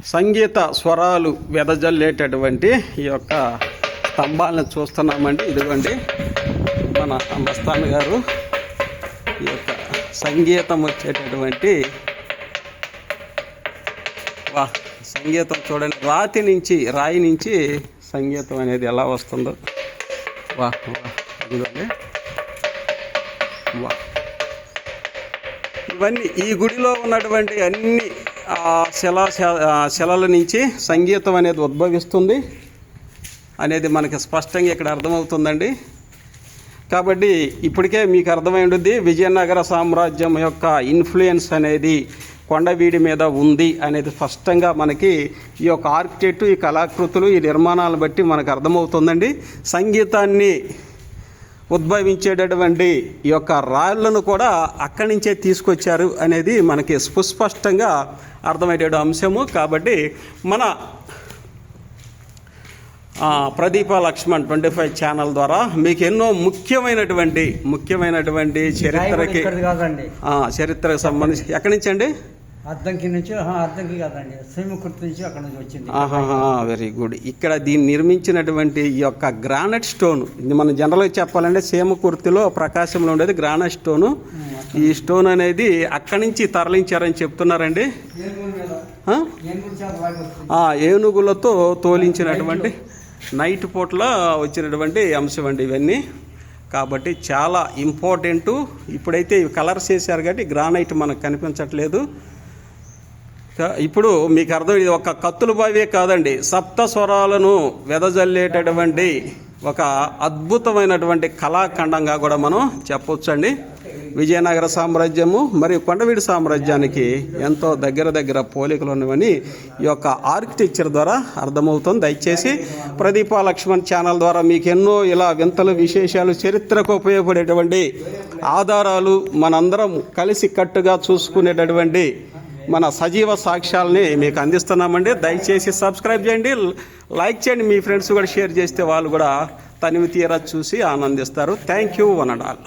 సంగీత స్వరాలు వెదజల్లేటటువంటి ఈ యొక్క స్తంభాలను చూస్తున్నామండి. ఇదిగోండి మన మస్తాన్ గారు ఈ యొక్క సంగీతం వచ్చేటటువంటి సంగీతం చూడండి, రాయి నుంచి సంగీతం అనేది ఎలా వస్తుందో ఇదిగోండి. ఇవన్నీ ఈ గుడిలో ఉన్నటువంటి అన్ని శిలల నుంచి సంగీతం అనేది ఉద్భవిస్తుంది అనేది మనకి స్పష్టంగా ఇక్కడ అర్థమవుతుందండి. కాబట్టి ఇప్పటికే మీకు అర్థమై ఉంటుంది విజయనగర సామ్రాజ్యం యొక్క ఇన్ఫ్లుయెన్స్ అనేది కొండవీడి మీద ఉంది అనేది స్పష్టంగా మనకి ఈ యొక్క ఆర్కిటెక్ట్, ఈ కళాకృతులు, ఈ నిర్మాణాలను బట్టి మనకు అర్థమవుతుందండి. సంగీతాన్ని ఉద్భవించేటటువంటి ఈ యొక్క రాళ్ళను కూడా అక్కడి నుంచే తీసుకొచ్చారు అనేది మనకి సుస్పష్టంగా అర్థమయ్యేట అంశము. కాబట్టి మన ప్రదీప లక్ష్మణ్ 25 ఛానల్ ద్వారా మీకు ఎన్నో ముఖ్యమైనటువంటి చరిత్రకు సంబంధించి ఎక్కడి నుంచి అండి? అద్దంకి నుంచి కాదండి, సీమకుర్తి నుంచి అక్కడ నుంచి వచ్చింది. Very good. ఇక్కడ దీన్ని నిర్మించినటువంటి ఈ యొక్క గ్రానైట్ స్టోన్, ఇది మనం జనరల్గా చెప్పాలంటే సీమకుర్తిలో ప్రకాశంలో ఉండేది గ్రానైట్ స్టోను. ఈ స్టోన్ అనేది అక్కడి నుంచి తరలించారని చెప్తున్నారండి. ఏనుగులతో తోలించినటువంటి నైట్ పూట్ల వచ్చినటువంటి అంశం అండి ఇవన్నీ. కాబట్టి చాలా ఇంపార్టెంటు. ఇప్పుడైతే కలర్స్ వేసారు కాబట్టి గ్రానైట్ మనకు కనిపించట్లేదు. ఇప్పుడు మీకు అర్థం, ఇది ఒక కత్తుల బావే కాదండి, సప్త స్వరాలను వెదజల్లేటటువంటి ఒక అద్భుతమైనటువంటి కళాఖండంగా కూడా మనం చెప్పొచ్చండి. విజయనగర సామ్రాజ్యము మరియు కొండవీడి సామ్రాజ్యానికి ఎంతో దగ్గర పోలికలు ఉన్నవని ఈ యొక్క ఆర్కిటెక్చర్ ద్వారా అర్థమవుతుంది. దయచేసి ప్రదీప లక్ష్మణ్ ఛానల్ ద్వారా మీకు ఎన్నో ఇలా వింతలు, విశేషాలు, చరిత్రకు ఉపయోగపడేటువంటి ఆధారాలు మనందరం కలిసి కట్టుగా చూసుకునేటటువంటి మన సజీవ సాక్ష్యాలని మీకు అందిస్తున్నామండి. దయచేసి సబ్స్క్రైబ్ చేయండి, లైక్ చేయండి. మీ ఫ్రెండ్స్ కూడా షేర్ చేస్తే వాళ్ళు కూడా తనివి తీరా చూసి ఆనందిస్తారు. Thank you one and all.